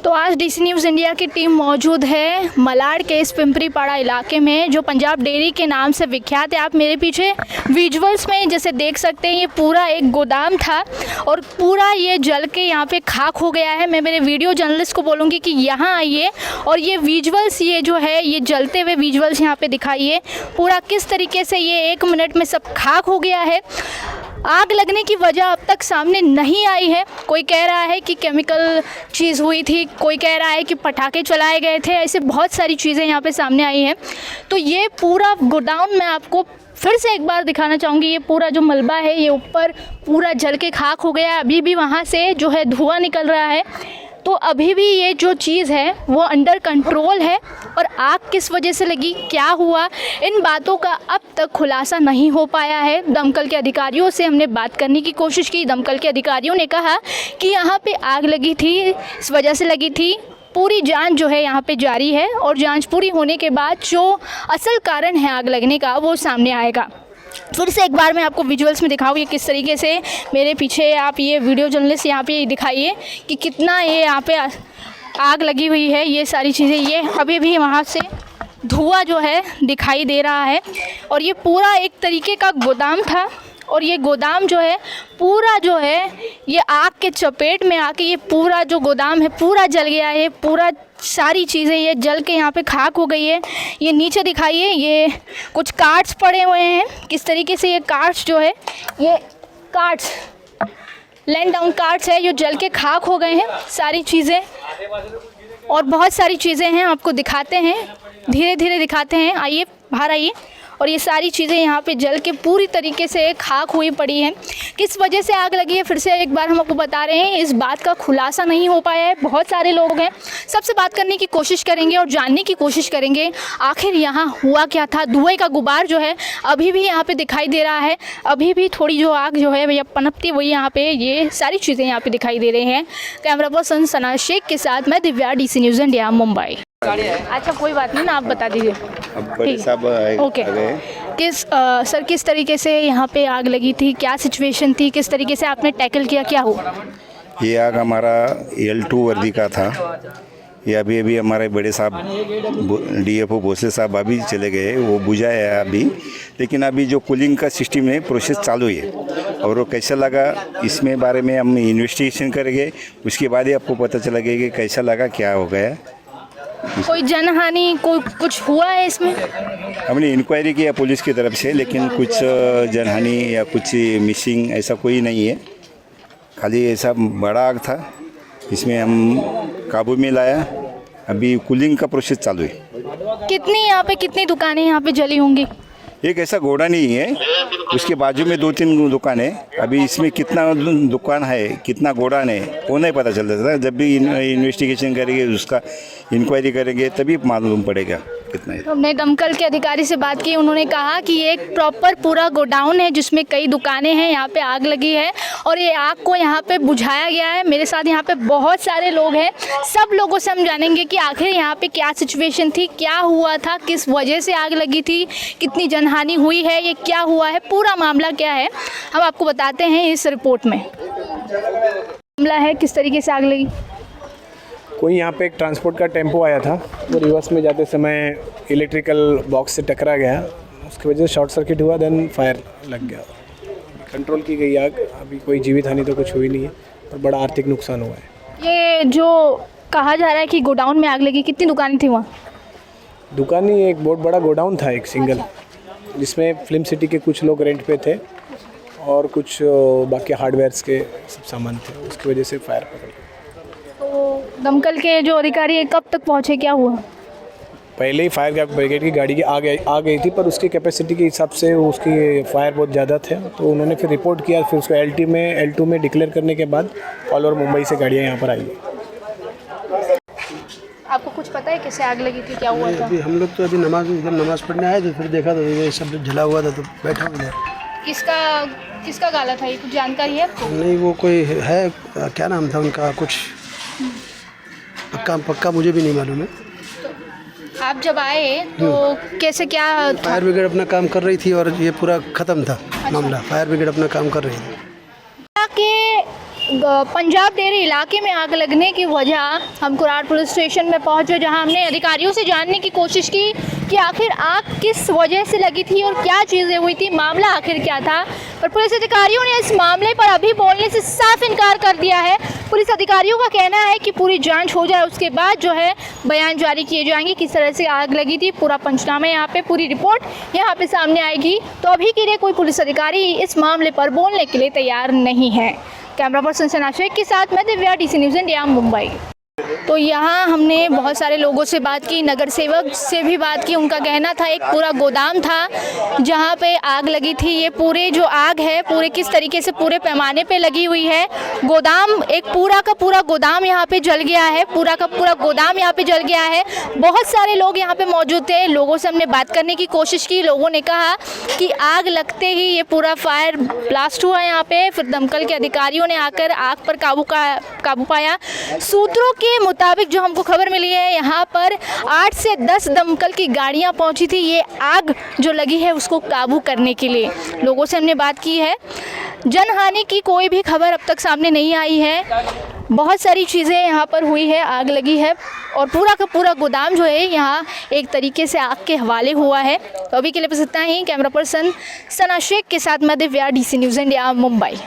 तो आज DC news India की टीम मौजूद है मलाड के इस पिंपरीपाड़ा इलाके में जो पंजाब डेयरी के नाम से विख्यात है। आप मेरे पीछे विजुअल्स में जैसे देख सकते हैं, ये पूरा एक गोदाम था और पूरा ये जल के यहाँ पे खाक हो गया है। मैं मेरे वीडियो जर्नलिस्ट को बोलूँगी कि यहाँ आइए और ये विजुअल्स, ये जो है ये जलते हुए विजुअल्स यहाँ पे दिखाइए पूरा किस तरीके से ये 1 मिनट में सब खाक हो गया है। आग लगने की वजह अब तक सामने नहीं आई है। कोई कह रहा है कि केमिकल चीज़ हुई थी, कोई कह रहा है कि पटाखे चलाए गए थे, ऐसे बहुत सारी चीज़ें यहाँ पे सामने आई हैं। तो ये पूरा गोडाउन मैं आपको फिर से एक बार दिखाना चाहूँगी। ये पूरा जो मलबा है ये ऊपर पूरा जल के खाक हो गया है। अभी भी वहाँ से जो है धुआं निकल रहा है, तो अभी भी ये जो चीज़ है वो अंडर कंट्रोल है। और आग किस वजह से लगी, क्या हुआ, इन बातों का अब तक खुलासा नहीं हो पाया है। दमकल के अधिकारियों से हमने बात करने की कोशिश की। दमकल के अधिकारियों ने कहा कि यहाँ पे आग लगी थी, इस वजह से लगी थी। पूरी जांच जो है यहाँ पे जारी है और जांच पूरी होने के बाद जो असल कारण है आग लगने का वो सामने आएगा। फिर से एक बार मैं आपको विजुअल्स में दिखाऊँ ये किस तरीके से मेरे पीछे, आप ये वीडियो जर्नलिस्ट यहाँ पे दिखाइए कि कितना ये यहाँ पे आग लगी हुई है। ये सारी चीज़ें, ये अभी भी वहाँ से धुआं जो है दिखाई दे रहा है। और ये पूरा एक तरीके का गोदाम था और ये गोदाम जो है पूरा जो है ये आग के चपेट में आके ये पूरा जो गोदाम है पूरा जल गया है। पूरा सारी चीज़ें ये जल के यहाँ पे खाक हो गई है। ये नीचे दिखाइए, ये कुछ कार्ड्स पड़े हुए हैं, किस तरीके से ये कार्ड्स जो है, ये कार्ड्स लैंड डाउन कार्ड्स है, जो जल के खाक हो गए हैं सारी चीज़ें। और बहुत सारी चीज़ें हैं, आपको दिखाते हैं, धीरे धीरे दिखाते हैं। आइए बाहर आइए। और ये सारी चीज़ें यहाँ पे जल के पूरी तरीके से खाक हुई पड़ी हैं। किस वजह से आग लगी है फिर से एक बार हम आपको बता रहे हैं, इस बात का खुलासा नहीं हो पाया है। बहुत सारे लोग हैं, सबसे बात करने की कोशिश करेंगे और जानने की कोशिश करेंगे आखिर यहाँ हुआ क्या था। धुएं का गुबार जो है अभी भी यहाँ पे दिखाई दे रहा है, अभी भी थोड़ी जो आग जो है भैया पनपती वही यहाँ पे, ये सारी चीज़ें यहाँ पे दिखाई दे रही हैं। कैमरा पर्सन सना शेख के साथ मैं Divya, DC news India, Mumbai. अच्छा कोई बात नहीं ना, आप बता दीजिए। ओके, सर किस तरीके से यहाँ पे आग लगी थी, क्या सिचुएशन थी, किस तरीके से आपने टैकल किया, क्या हुआ? ये आग हमारा L2 वर्दी का था। ये अभी हमारे बड़े साहब DFO भोसले साहब अभी चले गए, वो बुझाया है अभी। लेकिन अभी जो कूलिंग का सिस्टम है प्रोसेस चालू है और वो कैसा लगा इसमें बारे में हम इन्वेस्टिगेशन करेंगे, उसके बाद ही आपको पता चलेगा कि कैसा लगा, क्या हो गया। कोई जनहानि, कोई कुछ हुआ है इसमें? हमने इंक्वायरी किया पुलिस की तरफ से, लेकिन कुछ जनहानि या कुछ मिसिंग ऐसा कोई नहीं है। खाली ऐसा बड़ा आग था, इसमें हम काबू में लाया। अभी कूलिंग का प्रोसेस चालू है। कितनी दुकानें यहाँ पे जली होंगी? एक ऐसा घोड़ा नहीं है, उसके बाजू में 2-3 दुकान है। अभी इसमें कितना दुकान है, कितना गोडाउन है वो नहीं पता चलता था। जब भी इन्वेस्टिगेशन करेंगे, उसका इंक्वायरी करेंगे तभी मालूम पड़ेगा कितना है। हमने दमकल के अधिकारी से बात की, उन्होंने कहा कि ये एक प्रॉपर पूरा गोडाउन है जिसमें कई दुकानें हैं, यहाँ पे आग लगी है और ये आग को यहाँ पे बुझाया गया है। मेरे साथ यहाँ पे बहुत सारे लोग हैं, सब लोगों से हम जानेंगे कि आखिर यहाँ पे क्या सिचुएशन थी, क्या हुआ था, किस वजह से आग लगी थी, कितनी जनहानि हुई है, ये क्या हुआ है, पूरा मामला क्या है, हम आपको बताते हैं इस रिपोर्ट में। मामला है किस तरीके से आग लगी। कोई यहाँ पे एक ट्रांसपोर्ट का टेम्पो आया था, वो रिवर्स में जाते समय इलेक्ट्रिकल बॉक्स से टकरा गया, उसकी वजह से शॉर्ट सर्किट हुआ, देन फायर लग गया। कंट्रोल की गई आग, अभी कोई जीवित हानि तो कुछ हुई नहीं है, पर बड़ा आर्थिक नुकसान हुआ है। ये जो कहा जा रहा है कि गोडाउन में आग लगी, कितनी दुकानें थी वहाँ? दुकान ही एक बहुत बड़ा गोडाउन था, एक सिंगल, जिसमें फिल्म सिटी के कुछ लोग रेंट पे थे और कुछ बाकी हार्डवेयर्स के सब सामान थे, उसकी वजह से फायर पकड़ गया। तो दमकल के जो अधिकारी है कब तक पहुँचे, क्या हुआ? पहले ही फायर ब्रिगेड की गाड़ी आ गई थी, पर उसकी कैपेसिटी के हिसाब से उसकी फायर बहुत ज़्यादा थे, तो उन्होंने फिर रिपोर्ट किया, फिर उसको L2 में डिक्लेयर करने के बाद ऑल ओवर मुंबई से गाड़ियाँ यहाँ पर आई। आपको कुछ पता है कैसे आग लगी थी, क्या हुआ था? अभी हम लोग तो अभी नमाज़ पढ़ने आए थे, फिर देखा तो ये सब जला हुआ था, तो बैठा हुआ। किसका गाला था, ये कुछ जानकारी है आपको? नहीं, वो कोई है, क्या नाम था उनका, कुछ पक्का मुझे भी नहीं मालूम है। तो आप जब आए तो कैसे, क्या था? फायर ब्रिगेड अपना काम कर रही थी और ये पूरा ख़त्म था। अच्छा। मामला फायर ब्रिगेड अपना काम कर रही थी। के पंजाब डेयरी इलाके में आग लगने की वजह हम कुरार पुलिस स्टेशन में पहुंचे, जहां हमने अधिकारियों से जानने की कोशिश की कि आखिर आग किस वजह से लगी थी और क्या चीज़ें हुई थी, मामला आखिर क्या था। पर पुलिस अधिकारियों ने इस मामले पर अभी बोलने से साफ इनकार कर दिया है। पुलिस अधिकारियों का कहना है कि पूरी जांच हो जाए, उसके बाद जो है बयान जारी किए जाएंगे किस तरह से आग लगी थी। पूरा पंचनामा यहाँ पे, पूरी रिपोर्ट यहाँ पे सामने आएगी। तो अभी के लिए कोई पुलिस अधिकारी इस मामले पर बोलने के लिए तैयार नहीं है। कैमरा पर्सन सना शेख के साथ मैं Divya, DC news India, Mumbai. तो यहाँ हमने बहुत सारे लोगों से बात की, नगर सेवक से भी बात की। उनका कहना था एक पूरा गोदाम था जहाँ पे आग लगी थी। ये पूरे जो आग है पूरे किस तरीके से पूरे पैमाने पे लगी हुई है। गोदाम एक पूरा का पूरा गोदाम यहाँ पे जल गया है, पूरा का पूरा गोदाम यहाँ पे जल गया है। बहुत सारे लोग यहाँ पे मौजूद थे, लोगों से हमने बात करने की कोशिश की। लोगों ने कहा कि आग लगते ही ये पूरा फायर ब्लास्ट हुआ यहाँ पे, फिर दमकल के अधिकारियों ने आकर आग पर काबू पाया। सूत्रों के मुताबिक जो हमको खबर मिली है, यहाँ पर 8 से 10 दमकल की गाड़ियाँ पहुँची थी ये आग जो लगी है उसको काबू करने के लिए। लोगों से हमने बात की है, जनहानि की कोई भी खबर अब तक सामने नहीं आई है। बहुत सारी चीज़ें यहाँ पर हुई है, आग लगी है और पूरा का पूरा गोदाम जो है यहाँ एक तरीके से आग के हवाले हुआ है। तो अभी के लिए बस इतना ही। कैमरा पर्सन सना शेख के साथ मैं Divya, DC news India, Mumbai.